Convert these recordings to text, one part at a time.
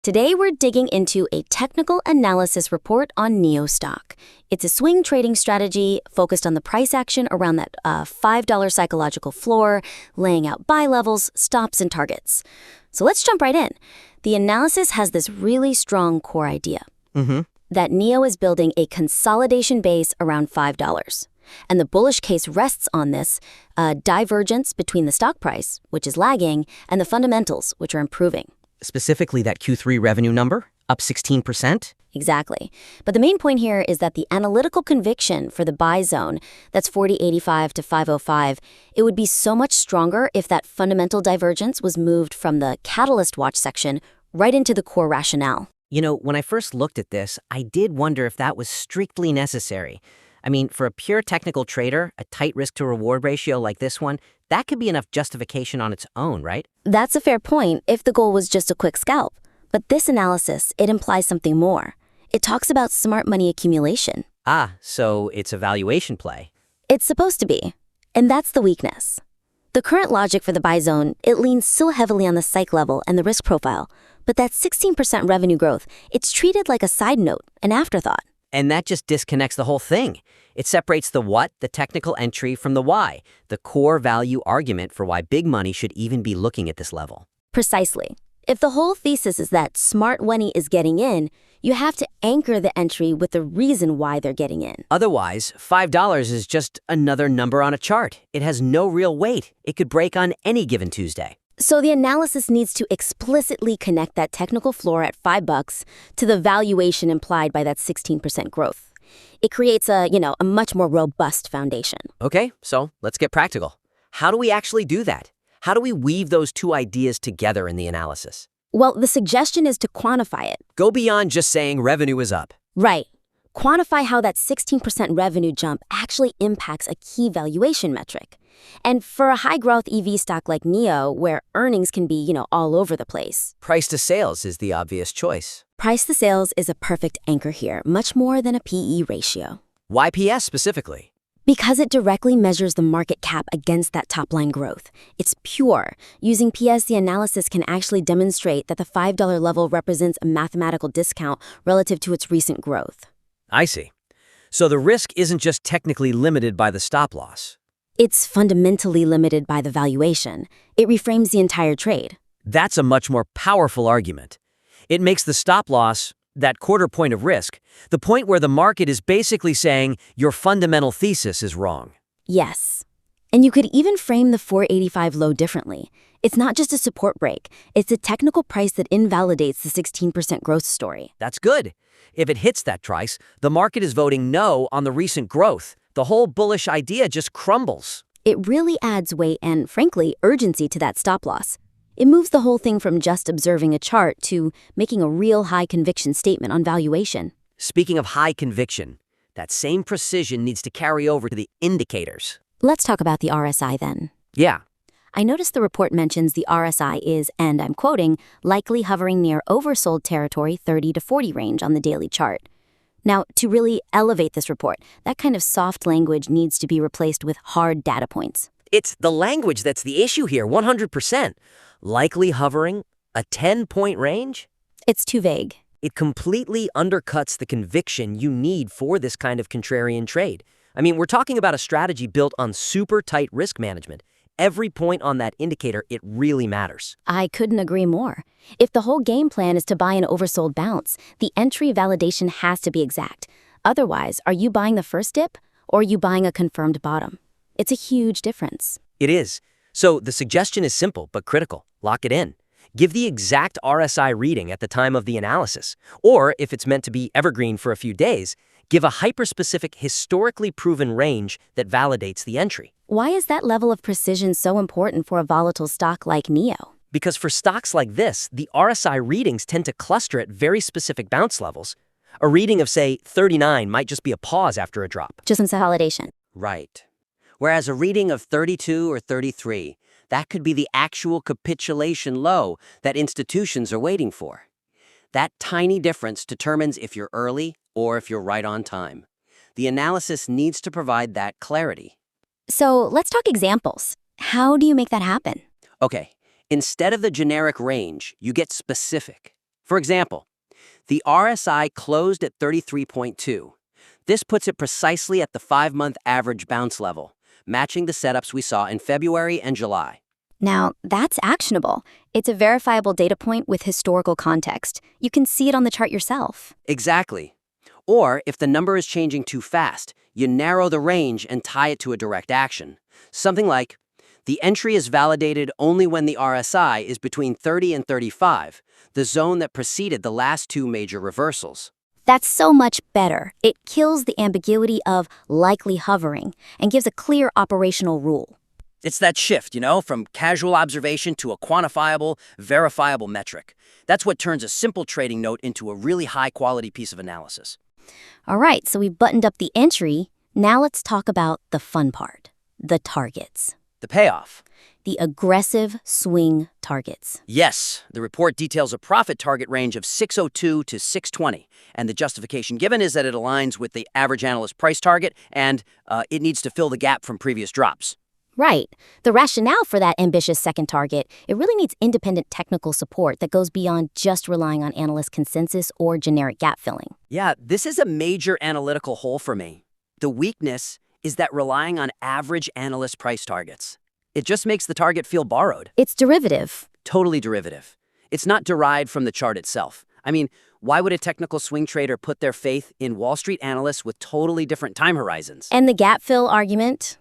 Today, we're digging into a technical analysis report on NIO stock. It's a swing trading strategy focused on the price action around that $5 psychological floor, laying out buy levels, stops, and targets. So let's jump right in. The analysis has this really strong core idea that NIO is building a consolidation base around $5. And the bullish case rests on this divergence between the stock price, which is lagging, and the fundamentals, which are improving. Specifically that Q3 revenue number, up 16%? Exactly. But the main point here is that the analytical conviction for the buy zone, that's 4085 to 505, it would be so much stronger if that fundamental divergence was moved from the catalyst watch section right into the core rationale. You know, when I first looked at this, I did wonder if that was strictly necessary. I mean, for a pure technical trader, a tight risk-to-reward ratio like this one, that could be enough justification on its own, right? That's a fair point if the goal was just a quick scalp. But this analysis, it implies something more. It talks about smart money accumulation. Ah, so it's a valuation play. It's supposed to be. And that's the weakness. The current logic for the buy zone, it leans so heavily on the psych level and the risk profile. But that 16% revenue growth, it's treated like a side note, an afterthought. And that just disconnects the whole thing. It separates the what, the technical entry, from the why, the core value argument for why big money should even be looking at this level. Precisely. If the whole thesis is that smart money is getting in, you have to anchor the entry with the reason why they're getting in. Otherwise, $5 is just another number on a chart. It has no real weight. It could break on any given Tuesday. So the analysis needs to explicitly connect that technical floor at $5 to the valuation implied by that 16% growth. It creates a much more robust foundation. Okay, so let's get practical. How do we actually do that? How do we weave those two ideas together in the analysis? Well, the suggestion is to quantify it. Go beyond just saying revenue is up. Right. Quantify how that 16% revenue jump actually impacts a key valuation metric. And for a high-growth EV stock like NIO, where earnings can be, all over the place, Price to sales is the obvious choice. price to sales is a perfect anchor here, much more than a PE ratio. Why PS specifically? Because it directly measures the market cap against that top-line growth. It's pure. Using PS, the analysis can actually demonstrate that the $5 level represents a mathematical discount relative to its recent growth. I see. So the risk isn't just technically limited by the stop loss. It's fundamentally limited by the valuation. It reframes the entire trade. That's a much more powerful argument. It makes the stop loss, that quarter point of risk, the point where the market is basically saying your fundamental thesis is wrong. Yes. And you could even frame the 485 low differently. It's not just a support break. It's a technical price that invalidates the 16% growth story. That's good. If it hits that price, the market is voting no on the recent growth. The whole bullish idea just crumbles. It really adds weight and, frankly, urgency to that stop loss. It moves the whole thing from just observing a chart to making a real high-conviction statement on valuation. Speaking of high conviction, that same precision needs to carry over to the indicators. Let's talk about the RSI then. Yeah. I noticed the report mentions the RSI is, and I'm quoting, likely hovering near oversold territory 30 to 40 range on the daily chart. Now, to really elevate this report, that kind of soft language needs to be replaced with hard data points. It's the language that's the issue here, 100%. Likely hovering, a 10-point range? It's too vague. It completely undercuts the conviction you need for this kind of contrarian trade. I mean, we're talking about a strategy built on super tight risk management. Every point on that indicator, it really matters. I couldn't agree more. If the whole game plan is to buy an oversold bounce, the entry validation has to be exact. Otherwise, are you buying the first dip or are you buying a confirmed bottom? It's a huge difference. It is. So the suggestion is simple but critical. Lock it in. Give the exact RSI reading at the time of the analysis. Or, if it's meant to be evergreen for a few days, give a hyper-specific, historically proven range that validates the entry. Why is that level of precision so important for a volatile stock like NIO? Because for stocks like this, the RSI readings tend to cluster at very specific bounce levels. A reading of, say, 39 might just be a pause after a drop. Just consolidation. Right. Whereas a reading of 32 or 33, that could be the actual capitulation low that institutions are waiting for. That tiny difference determines if you're early or if you're right on time. The analysis needs to provide that clarity. So let's talk examples. How do you make that happen? Okay, instead of the generic range, you get specific. For example, the RSI closed at 33.2. This puts it precisely at the 5-month average bounce level, matching the setups we saw in February and July. Now, that's actionable. It's a verifiable data point with historical context. You can see it on the chart yourself. Exactly. Or, if the number is changing too fast, you narrow the range and tie it to a direct action. Something like, the entry is validated only when the RSI is between 30 and 35, the zone that preceded the last two major reversals. That's so much better. It kills the ambiguity of likely hovering and gives a clear operational rule. It's that shift, from casual observation to a quantifiable, verifiable metric. That's what turns a simple trading note into a really high-quality piece of analysis. All right, so we've buttoned up the entry. Now let's talk about the fun part, the targets. The payoff. The aggressive swing targets. Yes, the report details a profit target range of 602 to 620, and the justification given is that it aligns with the average analyst price target, and it needs to fill the gap from previous drops. Right. The rationale for that ambitious second target, it really needs independent technical support that goes beyond just relying on analyst consensus or generic gap filling. Yeah, this is a major analytical hole for me. The weakness is that relying on average analyst price targets. It just makes the target feel borrowed. It's derivative. Totally derivative. It's not derived from the chart itself. I mean, why would a technical swing trader put their faith in Wall Street analysts with totally different time horizons? And the gap fill argument?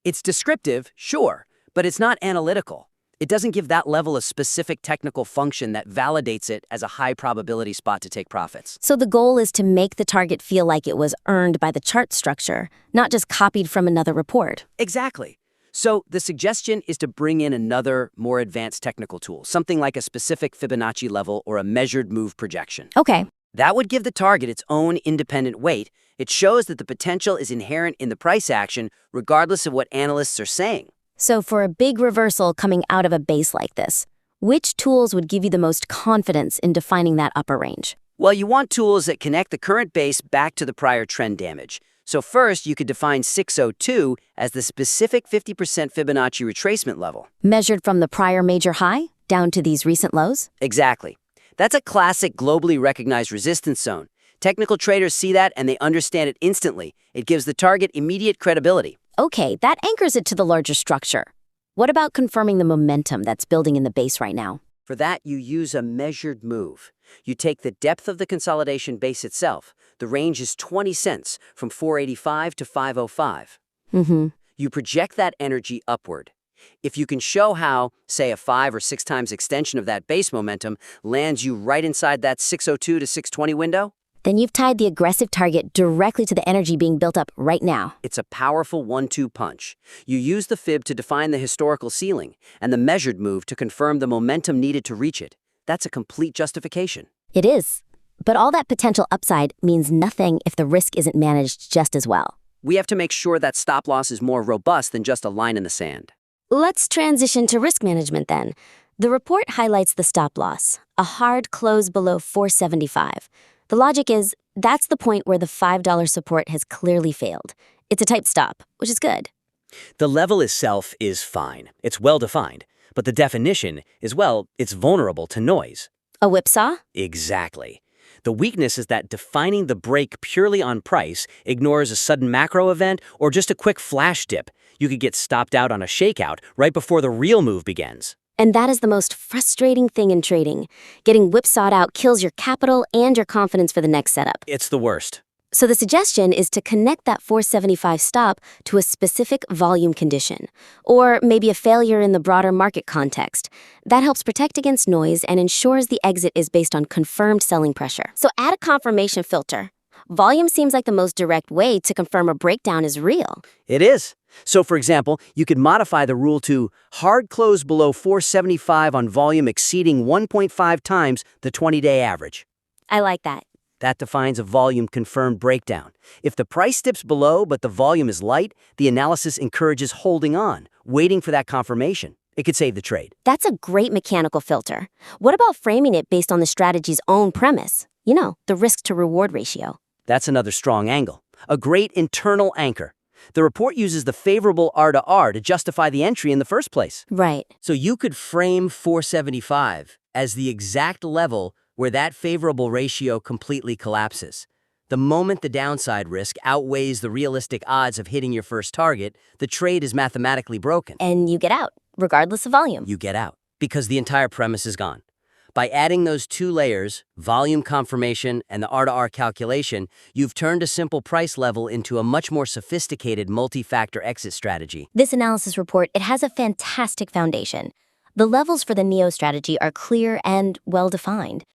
It's descriptive, sure, but it's not analytical. It doesn't give that level of specific technical function that validates it as a high probability spot to take profits. So the goal is to make the target feel like it was earned by the chart structure, not just copied from another report. Exactly. So the suggestion is to bring in another, more advanced technical tool, something like a specific Fibonacci level or a measured move projection. Okay. That would give the target its own independent weight. It shows that the potential is inherent in the price action, regardless of what analysts are saying. So for a big reversal coming out of a base like this, which tools would give you the most confidence in defining that upper range? Well, you want tools that connect the current base back to the prior trend damage. So first, you could define 602 as the specific 50% Fibonacci retracement level. Measured from the prior major high down to these recent lows? Exactly. That's a classic globally recognized resistance zone. Technical traders see that and they understand it instantly. It gives the target immediate credibility. Okay, that anchors it to the larger structure. What about confirming the momentum that's building in the base right now? For that, you use a measured move. You take the depth of the consolidation base itself. The range is 20 cents from 485 to 505. You project that energy upward. If you can show how, say, a 5 or 6 times extension of that base momentum lands you right inside that 602 to 620 window, then you've tied the aggressive target directly to the energy being built up right now. it's a powerful 1-2 punch. You use the fib to define the historical ceiling and the measured move to confirm the momentum needed to reach it. That's a complete justification. It is. But all that potential upside means nothing if the risk isn't managed just as well. We have to make sure that stop loss is more robust than just a line in the sand. Let's transition to risk management then. The report highlights the stop loss, a hard close below 475. The logic is that's the point where the $5 support has clearly failed. It's a tight stop, which is good. The level itself is fine. It's well-defined. But the definition is, well, it's vulnerable to noise. A whipsaw? Exactly. The weakness is that defining the break purely on price ignores a sudden macro event or just a quick flash dip. You could get stopped out on a shakeout right before the real move begins. And that is the most frustrating thing in trading. Getting whipsawed out kills your capital and your confidence for the next setup. It's the worst. So the suggestion is to connect that 475 stop to a specific volume condition, or maybe a failure in the broader market context. That helps protect against noise and ensures the exit is based on confirmed selling pressure. So add a confirmation filter. Volume seems like the most direct way to confirm a breakdown is real. It is. So, for example, you could modify the rule to hard close below 475 on volume exceeding 1.5 times the 20-day average. I like that. That defines a volume-confirmed breakdown. If the price dips below but the volume is light, the analysis encourages holding on, waiting for that confirmation. It could save the trade. That's a great mechanical filter. What about framing it based on the strategy's own premise? You know, the risk-to-reward ratio. That's another strong angle. A great internal anchor. The report uses the favorable R to R to justify the entry in the first place. Right. So you could frame 475 as the exact level where that favorable ratio completely collapses. The moment the downside risk outweighs the realistic odds of hitting your first target, the trade is mathematically broken. And you get out, regardless of volume. You get out, because the entire premise is gone. By adding those two layers, volume confirmation and the R-to-R calculation, you've turned a simple price level into a much more sophisticated multi-factor exit strategy. This analysis report, it has a fantastic foundation. The levels for the NIO strategy are clear and well-defined.